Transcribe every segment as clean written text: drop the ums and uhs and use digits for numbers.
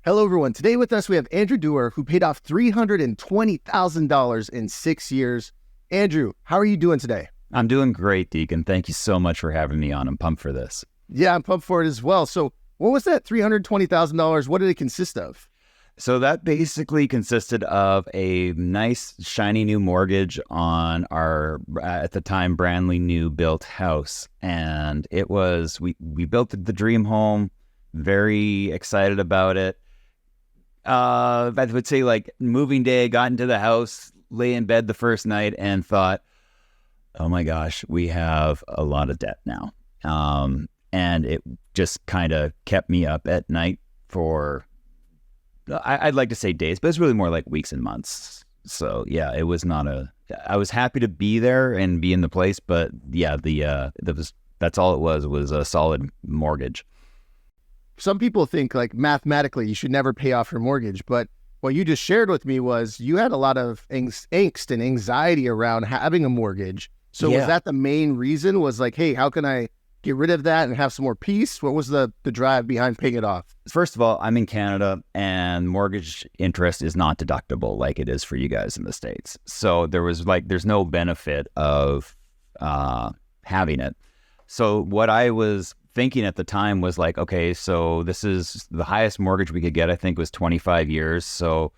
Hello, everyone. Today with us, we have Andrew Dewar, who paid off $320,000 in 6 years. Andrew, how are you doing today? I'm doing great, Deacon. Thank you so much for having me on. I'm pumped for this. Yeah, I'm pumped for it as well. So what was that $320,000? What did it consist of? So that basically consisted of a nice, shiny new mortgage on our, at the time, brandly new built house. And it was, we built the dream home, very excited about it. I would say like moving day, got into the house, lay in bed the first night and thought, oh my gosh, we have a lot of debt now. And it just kind of kept me up at night for, I'd like to say days, but it's really more like weeks and months. So yeah, it was not I was happy to be there and be in the place, but yeah, that's all it was a solid mortgage. Some people think like mathematically you should never pay off your mortgage, but what you just shared with me was you had a lot of angst and anxiety around having a mortgage. So was that the main reason, was like, hey, how can I get rid of that and have some more peace? What was the drive behind paying it off? First of all, I'm in Canada and mortgage interest is not deductible like it is for you guys in the States. So there's no benefit of having it. So what I was thinking at the time was like, okay, so this is the highest mortgage we could get, I think was 25 years. So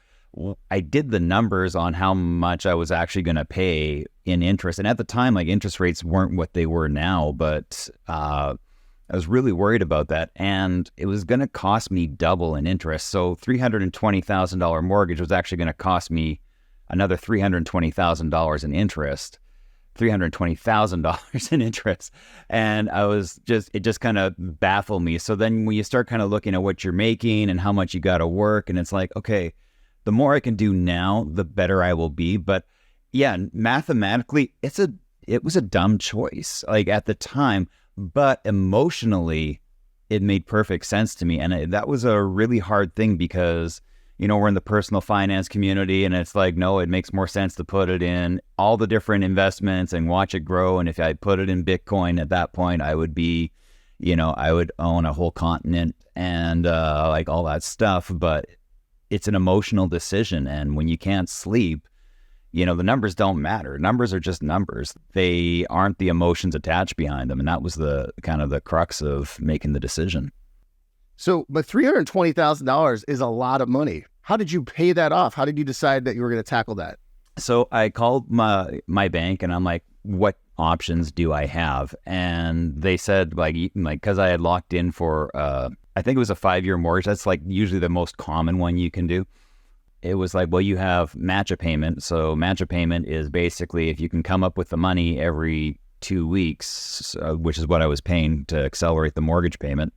I did the numbers on how much I was actually going to pay in interest. And at the time, like interest rates weren't what they were now, but I was really worried about that. And it was going to cost me double in interest. So $320,000 mortgage was actually going to cost me another $320,000 in interest. $320,000 in interest. And it just kind of baffled me. So then when you start kind of looking at what you're making and how much you got to work, and it's like, okay, the more I can do now, the better I will be. But yeah, mathematically, it was a dumb choice, like at the time, but emotionally, it made perfect sense to me. And that was a really hard thing because, we're in the personal finance community and it's like, no, it makes more sense to put it in all the different investments and watch it grow. And if I put it in Bitcoin at that point, I would be, I would own a whole continent and like all that stuff. But it's an emotional decision. And when you can't sleep, the numbers don't matter. Numbers are just numbers. They aren't the emotions attached behind them. And that was the kind of the crux of making the decision. So, but $320,000 is a lot of money. How did you pay that off? How did you decide that you were going to tackle that? So I called my bank and I'm like, what options do I have? And they said like, cause I had locked in for, I think it was a 5-year mortgage. That's like usually the most common one you can do. It was like, well, you have match a payment. So match a payment is basically if you can come up with the money every 2 weeks, which is what I was paying to accelerate the mortgage payment.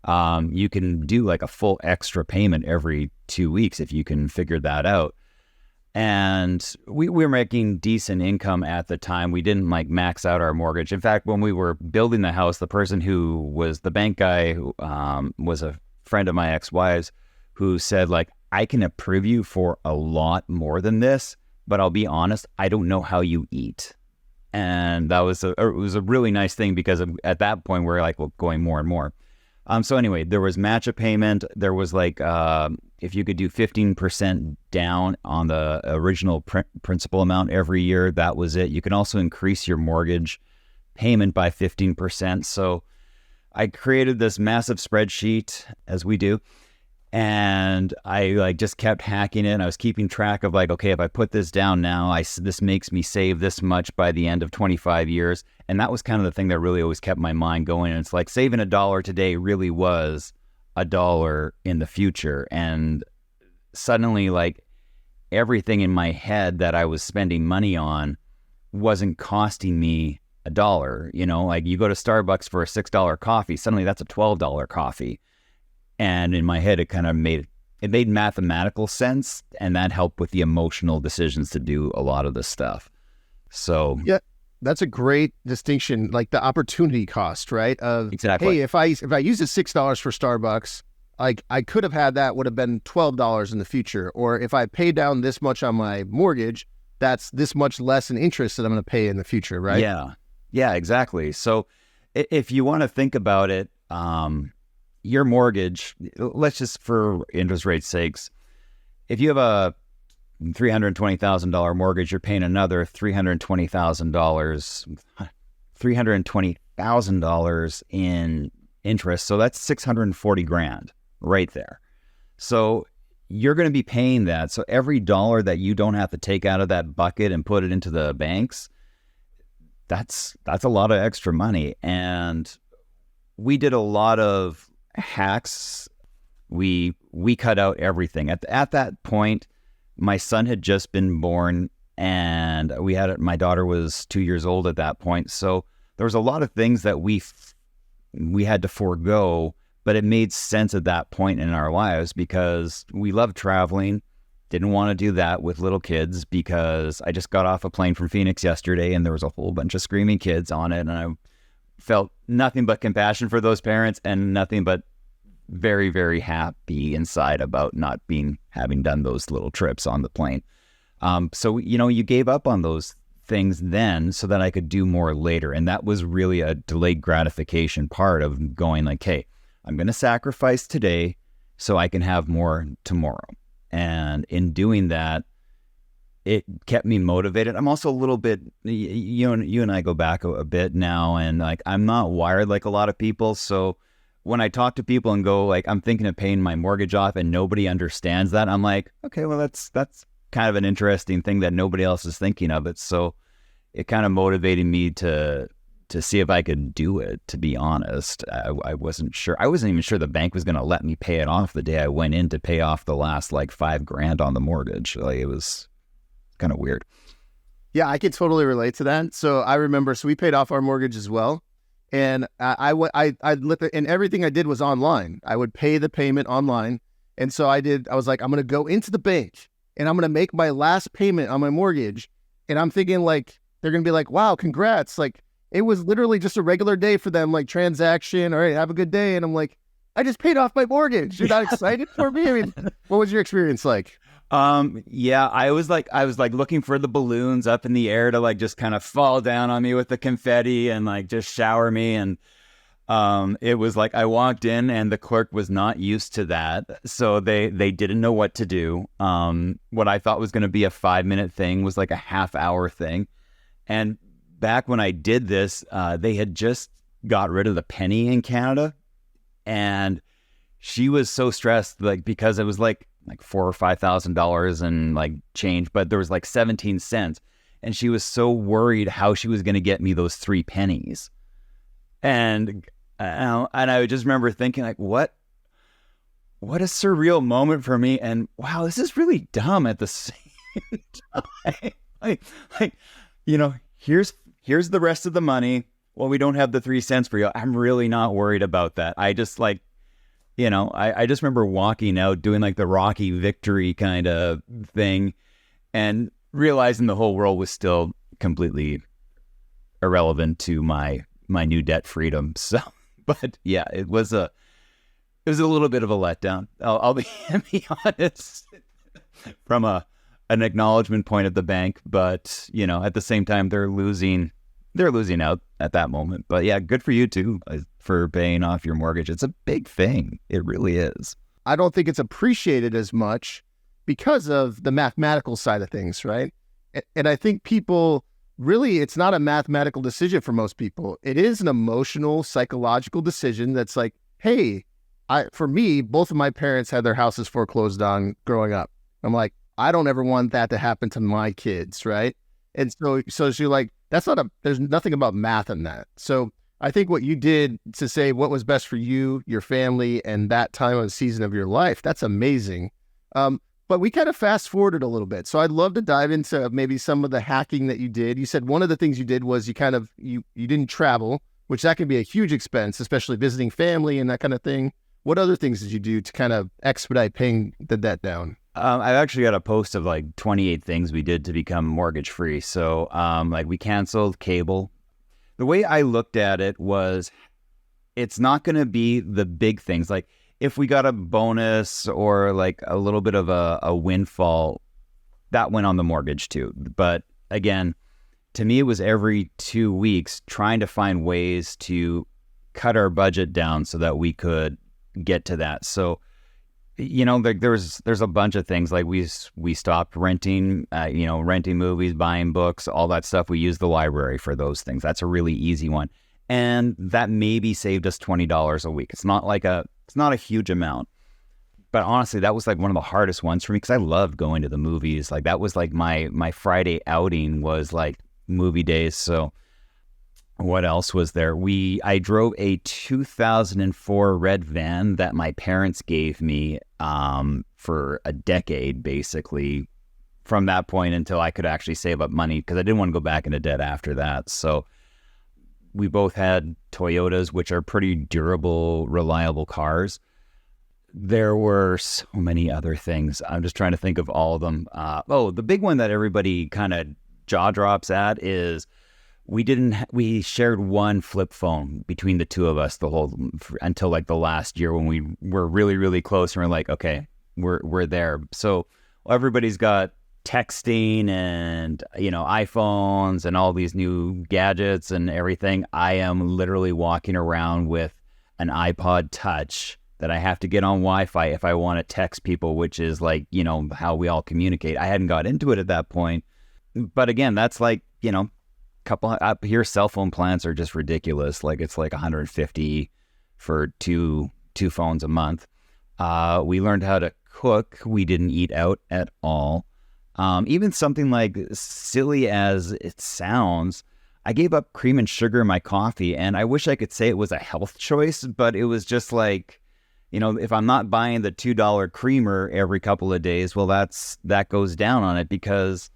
You can do like a full extra payment every 2 weeks if you can figure that out. And we were making decent income at the time. We didn't like max out our mortgage. In fact, when we were building the house, the person who was the bank guy was a friend of my ex-wife's who said like, I can approve you for a lot more than this, but I'll be honest, I don't know how you eat. And it was a really nice thing because at that point we're like, well, going more and more. So anyway, there was match a payment. There was like, if you could do 15% down on the original principal amount every year, that was it. You can also increase your mortgage payment by 15%. So I created this massive spreadsheet, as we do, and I like just kept hacking it. And I was keeping track of like, okay, if I put this down now, this makes me save this much by the end of 25 years. And that was kind of the thing that really always kept my mind going. And it's like saving $1 today really was $1 in the future. And suddenly like everything in my head that I was spending money on wasn't costing me $1. Like you go to Starbucks for a $6 coffee, suddenly that's a $12 coffee. And in my head, it kind of made mathematical sense, and that helped with the emotional decisions to do a lot of this stuff. So yeah, that's a great distinction, like the opportunity cost, right? Exactly. Hey, if I use the $6 for Starbucks, like I could have had that would have been $12 in the future. Or if I pay down this much on my mortgage, that's this much less in interest that I'm going to pay in the future, right? Yeah, exactly. So if you want to think about it, your mortgage, let's just for interest rate sakes, if you have a $320,000 mortgage, you're paying another $320,000 in interest. So that's $640,000 right there. So you're going to be paying that. So every dollar that you don't have to take out of that bucket and put it into the banks, that's a lot of extra money. And we did a lot of hacks. We cut out everything. At that point, my son had just been born, and my daughter was 2 years old at that point. So there was a lot of things that we had to forego, but it made sense at that point in our lives because we love traveling. Didn't want to do that with little kids because I just got off a plane from Phoenix yesterday and there was a whole bunch of screaming kids on it. And I felt nothing but compassion for those parents and nothing but very, very happy inside about not having done those little trips on the plane. So, you gave up on those things then so that I could do more later. And that was really a delayed gratification part of going like, hey, I'm going to sacrifice today so I can have more tomorrow. And in doing that, it kept me motivated. I'm also a little bit, you and I go back a bit now, and like, I'm not wired like a lot of people. So when I talk to people and go like, I'm thinking of paying my mortgage off and nobody understands that, I'm like, okay, well, that's kind of an interesting thing that nobody else is thinking of it. So it kind of motivated me to see if I could do it, to be honest. I wasn't sure. I wasn't even sure the bank was going to let me pay it off the day I went in to pay off the last like $5,000 on the mortgage. Like, it was kind of weird. Yeah, I could totally relate to that. So I remember, we paid off our mortgage as well. And I and everything I did was online. I would pay the payment online. And so I was like, I'm going to go into the bank and I'm going to make my last payment on my mortgage. And I'm thinking like, they're going to be like, wow, congrats. Like, it was literally just a regular day for them, like transaction. All right, have a good day. And I'm like, I just paid off my mortgage. You're not excited for me? I mean, what was your experience like? Yeah, I was like looking for the balloons up in the air to like just kind of fall down on me with the confetti and like just shower me. And it was like I walked in and the clerk was not used to that. So they didn't know what to do. What I thought was going to be a 5-minute thing was like a half-hour thing. And back when I did this, they had just got rid of the penny in Canada, and she was so stressed, like, because it was like $4,000 or $5,000 and like change, but there was like 17 cents, and she was so worried how she was going to get me those 3 pennies, and I just remember thinking like, what a surreal moment for me, and wow, this is really dumb at the same time. like here's the rest of the money. Well, we don't have the 3 cents for you. I'm really not worried about that. I just like, I just remember walking out doing like the Rocky victory kind of thing and realizing the whole world was still completely irrelevant to my new debt freedom. So, but yeah, it was a little bit of a letdown. I'll be honest, from an acknowledgement point at the bank, but at the same time, they're losing out at that moment. But yeah, good for you too for paying off your mortgage. It's a big thing. It really is. I don't think it's appreciated as much because of the mathematical side of things, right? And I think people really, it's not a mathematical decision for most people. It is an emotional, psychological decision that's like, hey, for me, both of my parents had their houses foreclosed on growing up. I'm like, I don't ever want that to happen to my kids, right? And so you're like, there's nothing about math in that. So I think what you did to say what was best for you, your family, and that time of season of your life, that's amazing. But we kind of fast forwarded a little bit. So I'd love to dive into maybe some of the hacking that you did. You said one of the things you did was you didn't travel, which that can be a huge expense, especially visiting family and that kind of thing. What other things did you do to kind of expedite paying the debt down? I've actually got a post of like 28 things we did to become mortgage free. So like we canceled cable. The way I looked at it was, it's not going to be the big things. Like if we got a bonus or like a little bit of a windfall, that went on the mortgage too. But again, to me, it was every 2 weeks trying to find ways to cut our budget down so that we could get to that. So, like there's a bunch of things. Like we stopped renting, renting movies, buying books, all that stuff. We use the library for those things. That's a really easy one. And that maybe saved us $20 a week. It's not a huge amount. But honestly, that was like one of the hardest ones for me because I loved going to the movies. Like that was like my Friday outing was like movie days. So what else was there? I drove a 2004 red van that my parents gave me for a decade, basically, from that point until I could actually save up money because I didn't want to go back into debt after that. So we both had Toyotas, which are pretty durable, reliable cars. There were so many other things. I'm just trying to think of all of them. The big one that everybody kind of jaw drops at is we shared one flip phone between the two of us until like the last year when we were really, really close and we're like, okay, we're there. So everybody's got texting and, iPhones and all these new gadgets and everything. I am literally walking around with an iPod Touch that I have to get on Wi-Fi if I want to text people, which is like, how we all communicate. I hadn't got into it at that point. But again, that's like, couple up here, cell phone plans are just ridiculous. Like it's like $150 for two phones a month. We learned how to cook. We didn't eat out at all. Even something like silly as it sounds, I gave up cream and sugar in my coffee, and I wish I could say it was a health choice, but it was just like, if I'm not buying the $2 creamer every couple of days, well, that goes down on it because,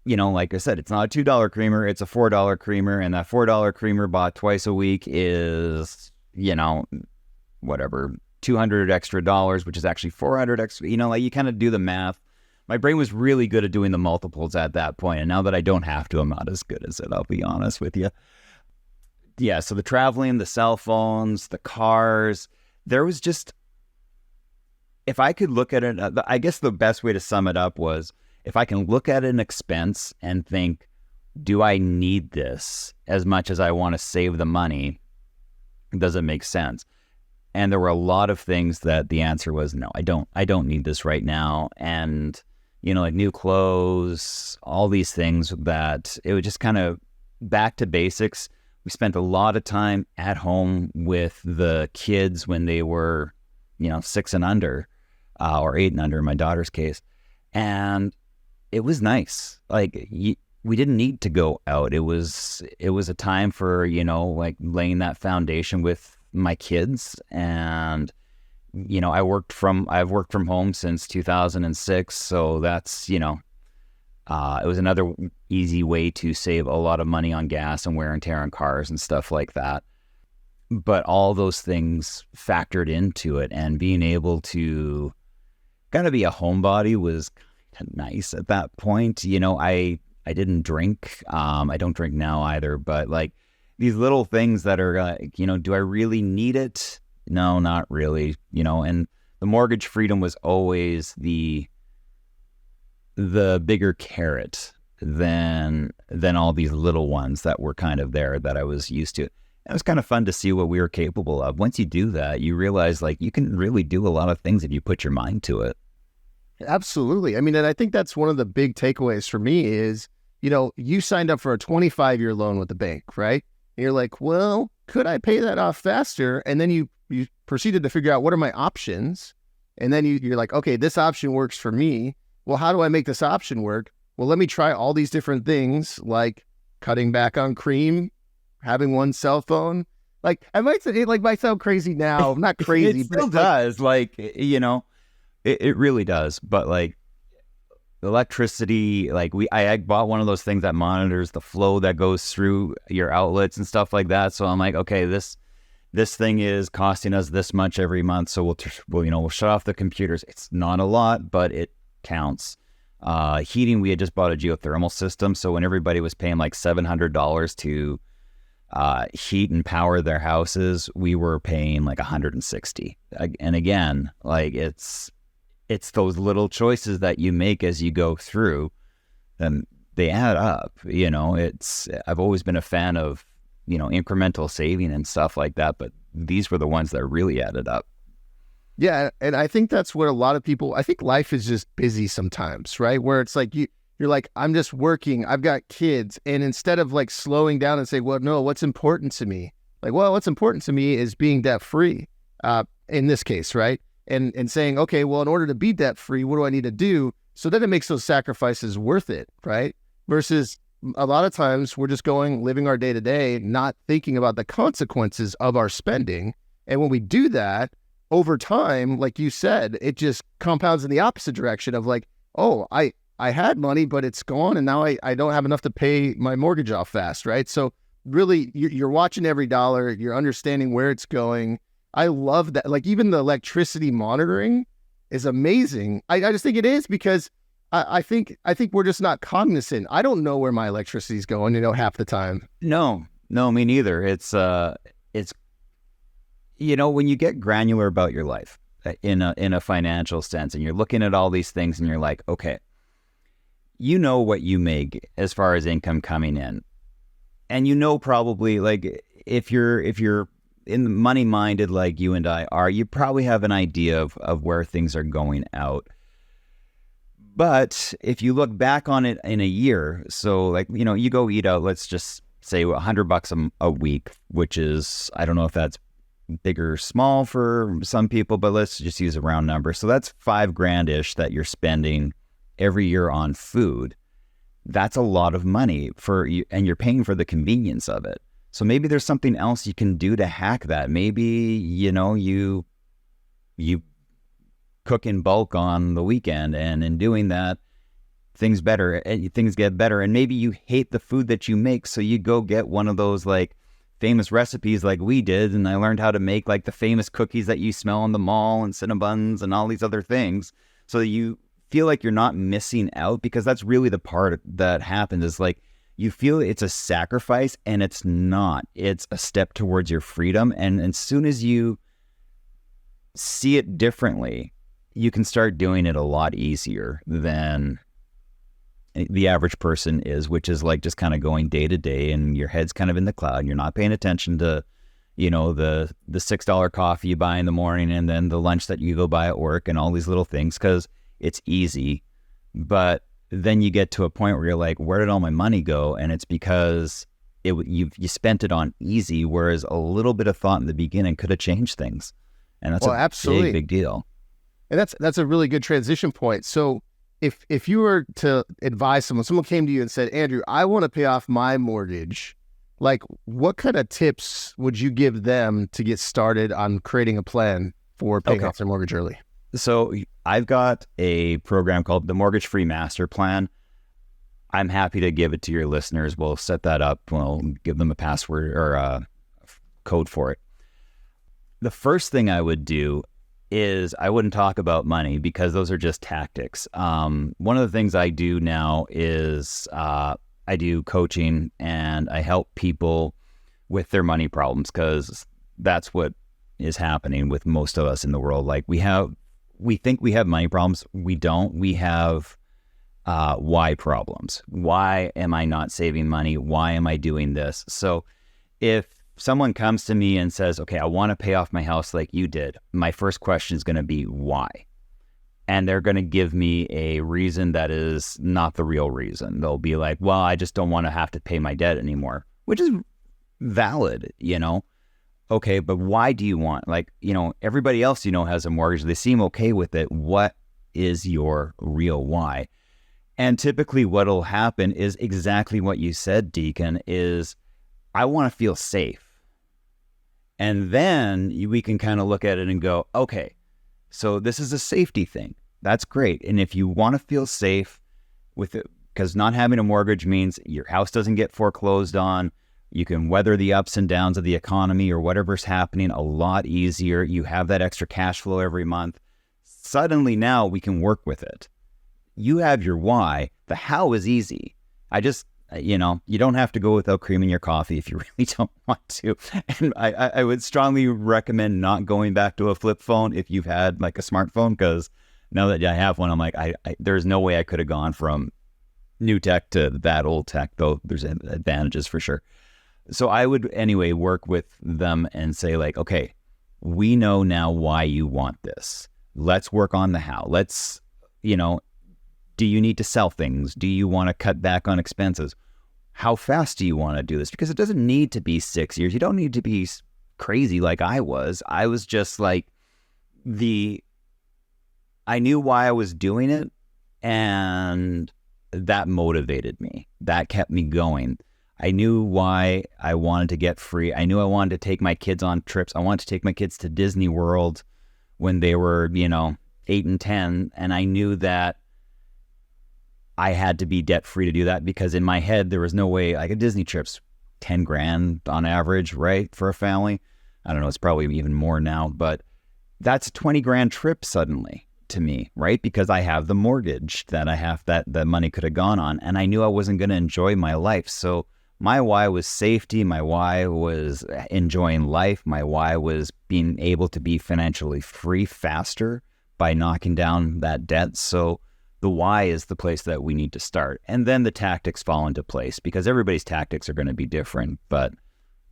like I said, it's not a $2 creamer, it's a $4 creamer, and that $4 creamer bought twice a week is, whatever, $200 extra dollars, which is actually $400 extra, like you kind of do the math. My brain was really good at doing the multiples at that point, and now that I don't have to, I'm not as good as it, I'll be honest with you. Yeah, so the traveling, the cell phones, the cars, there was just, if I could look at it, I guess the best way to sum it up was, if I can look at an expense and think, do I need this as much as I want to save the money? Does it make sense? And there were a lot of things that the answer was, no, I don't need this right now. And, like new clothes, all these things that it was just kind of back to basics. We spent a lot of time at home with the kids when they were, 6 and under, or 8 and under in my daughter's case. And it was nice. Like we didn't need to go out. It was a time for, like laying that foundation with my kids. And, I've worked from home since 2006. So that's, it was another easy way to save a lot of money on gas and wear and tear on cars and stuff like that. But all those things factored into it, and being able to kind of be a homebody was kind of nice at that point. I didn't drink. I don't drink now either, but like these little things that are, do I really need it? No, not really, and the mortgage freedom was always the bigger carrot than all these little ones that were kind of there that I was used to. It was kind of fun to see what we were capable of. Once you do that, you realize like you can really do a lot of things if you put your mind to it. Absolutely. I mean, and I think that's one of the big takeaways for me is, you signed up for a 25-year loan with the bank, right? And you're like, well, could I pay that off faster? And then you proceeded to figure out what are my options. And then you're like, okay, this option works for me. Well, how do I make this option work? Well, let me try all these different things like cutting back on cream, having one cell phone. Like I might say, it might sound crazy now. I'm not crazy. It still does. It really does. But like electricity, like I bought one of those things that monitors the flow that goes through your outlets and stuff like that. So I'm like, okay, this thing is costing us this much every month. So we'll shut off the computers. It's not a lot, but it counts. Heating, we had just bought a geothermal system. So when everybody was paying like $700 to heat and power their houses, we were paying like $160. And again, like it's those little choices that you make as you go through, and they add up. I've always been a fan of incremental saving and stuff like that, but these were the ones that really added up. Yeah, and I think that's where a lot of people, I think life is just busy sometimes, right? Where it's like you're like, I'm just working, I've got kids, and instead of like slowing down and say, well, no, what's important to me? Like, well, what's important to me is being debt free, in this case, right? And saying, okay, well, in order to be debt free, what do I need to do? So then it makes those sacrifices worth it, right? Versus a lot of times we're just living our day to day, not thinking about the consequences of our spending. And when we do that, over time, like you said, it just compounds in the opposite direction of like, oh, I had money, but it's gone. And now I don't have enough to pay my mortgage off fast, right? So really, you're watching every dollar, you're understanding where it's going. I love that. Like even the electricity monitoring is amazing. I just think it is because I think we're just not cognizant. I don't know where my electricity is going, half the time. No, me neither. It's when you get granular about your life in a financial sense, and you're looking at all these things and you're like, okay, what you make as far as income coming in. And probably like if you're in money minded like you and I are, you probably have an idea of where things are going out. But if you look back on it in a year, so like, you go eat out, let's just say $100 a week, which is, I don't know if that's big or small for some people, but let's just use a round number. So that's $5,000-ish that you're spending every year on food. That's a lot of money for you, and you're paying for the convenience of it. So maybe there's something else you can do to hack that. Maybe, you cook in bulk on the weekend, and in doing that, things get better. And maybe you hate the food that you make, so you go get one of those like famous recipes like we did, and I learned how to make like the famous cookies that you smell in the mall and Cinnabons and all these other things, so you feel like you're not missing out, because that's really the part that happens is like you feel it's a sacrifice, and it's not. It's a step towards your freedom, and as soon as you see it differently, you can start doing it a lot easier than the average person is, which is like just kind of going day to day, and your head's kind of in the cloud, and you're not paying attention to, the $6 coffee you buy in the morning, and then the lunch that you go buy at work, and all these little things, because it's easy. But then you get to a point where you're like, where did all my money go? And it's because you spent it on easy, whereas a little bit of thought in the beginning could have changed things. And that's absolutely big deal. And that's a really good transition point. So if you were to advise someone came to you and said, Andrew, I want to pay off my mortgage, like what kind of tips would you give them to get started on creating a plan for paying off their mortgage early? So I've got a program called the Mortgage Free Master Plan. I'm happy to give it to your listeners. We'll set that up. We'll give them a password or a code for it. The first thing I would do is I wouldn't talk about money, because those are just tactics. One of the things I do now is I do coaching, and I help people with their money problems, because that's what is happening with most of us in the world. Like we think we have money problems. We don't. We have why problems. Why am I not saving money? Why am I doing this? So if someone comes to me and says, okay, I want to pay off my house like you did, my first question is going to be why? And they're going to give me a reason that is not the real reason. They'll be like, well, I just don't want to have to pay my debt anymore, which is valid, Okay, but why do you want, everybody else, has a mortgage. They seem okay with it. What is your real why? And typically what'll happen is exactly what you said, Deacon, is I want to feel safe. And then we can kind of look at it and go, okay, so this is a safety thing. That's great. And if you want to feel safe with it, because not having a mortgage means your house doesn't get foreclosed on, you can weather the ups and downs of the economy or whatever's happening a lot easier. You have that extra cash flow every month. Suddenly now we can work with it. You have your why. The how is easy. You don't have to go without cream in your coffee if you really don't want to. And I would strongly recommend not going back to a flip phone if you've had like a smartphone, because now that I have one, I'm like, there's no way I could have gone from new tech to that old tech, though there's advantages for sure. So I would anyway work with them and say like, okay, we know now why you want this. Let's work on the how. Let's, do you need to sell things? Do you want to cut back on expenses? How fast do you want to do this? Because it doesn't need to be 6 years. You don't need to be crazy like I was. I was just like I knew why I was doing it, and that motivated me. That kept me going. I knew why I wanted to get free. I knew I wanted to take my kids on trips. I wanted to take my kids to Disney World when they were, 8 and 10. And I knew that I had to be debt free to do that, because in my head, there was no way, like a Disney trip's 10 grand on average, right? For a family. I don't know. It's probably even more now, but that's a 20 grand trip suddenly to me, right? Because I have the mortgage that I have, that the money could have gone on, and I knew I wasn't going to enjoy my life. So my why was safety. My why was enjoying life. My why was being able to be financially free faster by knocking down that debt. So the why is the place that we need to start. And then the tactics fall into place, because everybody's tactics are going to be different, but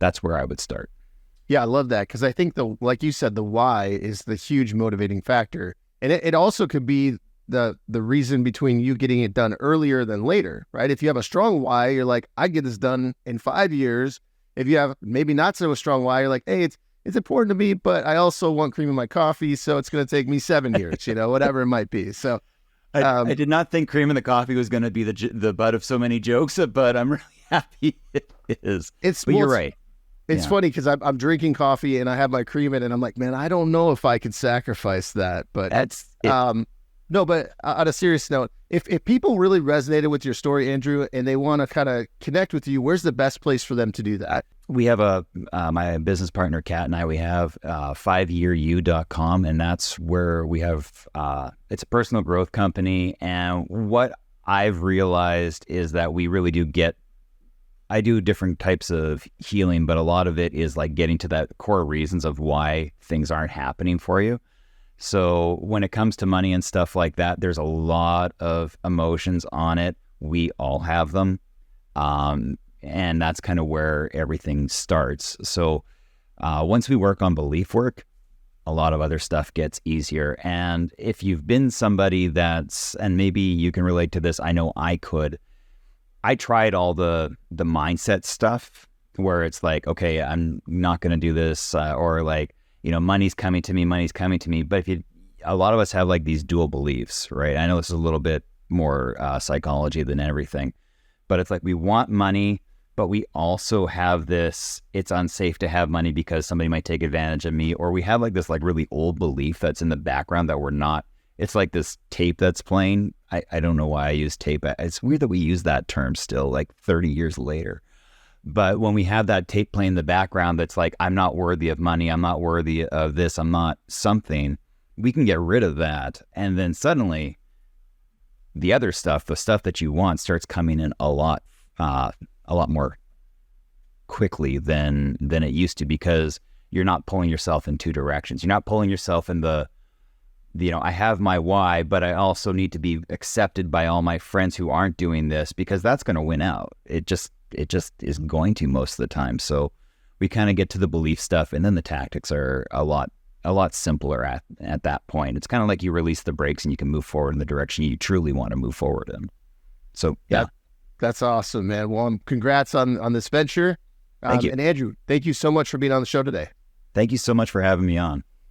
that's where I would start. Yeah, I love that, because I think like you said, the why is the huge motivating factor. And it also could be the reason between you getting it done earlier than later, right? If you have a strong why, you're like, I get this done in 5 years. If you have maybe not so strong why, you're like, hey, it's important to me, but I also want cream in my coffee, so it's going to take me 7 years, whatever it might be. So I did not think cream in the coffee was going to be the butt of so many jokes, but I'm really happy it is. You're right. It's funny because I'm drinking coffee and I have my cream in it, and I'm like, man, I don't know if I could sacrifice that. But no, but on a serious note, if people really resonated with your story, Andrew, and they want to kind of connect with you, where's the best place for them to do that? We have my business partner, Kat, and I, we have 5yearyou.com, and that's where we have, it's a personal growth company. And what I've realized is that we really do I do different types of healing, but a lot of it is like getting to that core reasons of why things aren't happening for you. So when it comes to money and stuff like that, there's a lot of emotions on it. We all have them. And that's kind of where everything starts. So once we work on belief work, a lot of other stuff gets easier. And if you've been somebody and maybe you can relate to this, I know I could. I tried all the mindset stuff where it's like, okay, I'm not going to do this, or like, money's coming to me. But a lot of us have like these dual beliefs, right? I know this is a little bit more psychology than everything, but it's like we want money, but we also have this, it's unsafe to have money because somebody might take advantage of me, or we have like this like really old belief that's in the background that we're not. It's like this tape that's playing. I don't know why I use tape. It's weird that we use that term still, like 30 years later. But when we have that tape playing in the background that's like, I'm not worthy of money, I'm not worthy of this, I'm not something, we can get rid of that. And then suddenly the other stuff, the stuff that you want, starts coming in a lot more quickly than it used to, because you're not pulling yourself in two directions. You're not pulling yourself in I have my why, but I also need to be accepted by all my friends who aren't doing this, because that's going to win out. It just is going to most of the time. So we kind of get to the belief stuff, and then the tactics are a lot simpler at that point. It's kind of like you release the brakes and you can move forward in the direction you truly want to move forward in. So yeah. That's awesome, man. Well, congrats on this venture. Thank you. And Andrew, thank you so much for being on the show today. Thank you so much for having me on.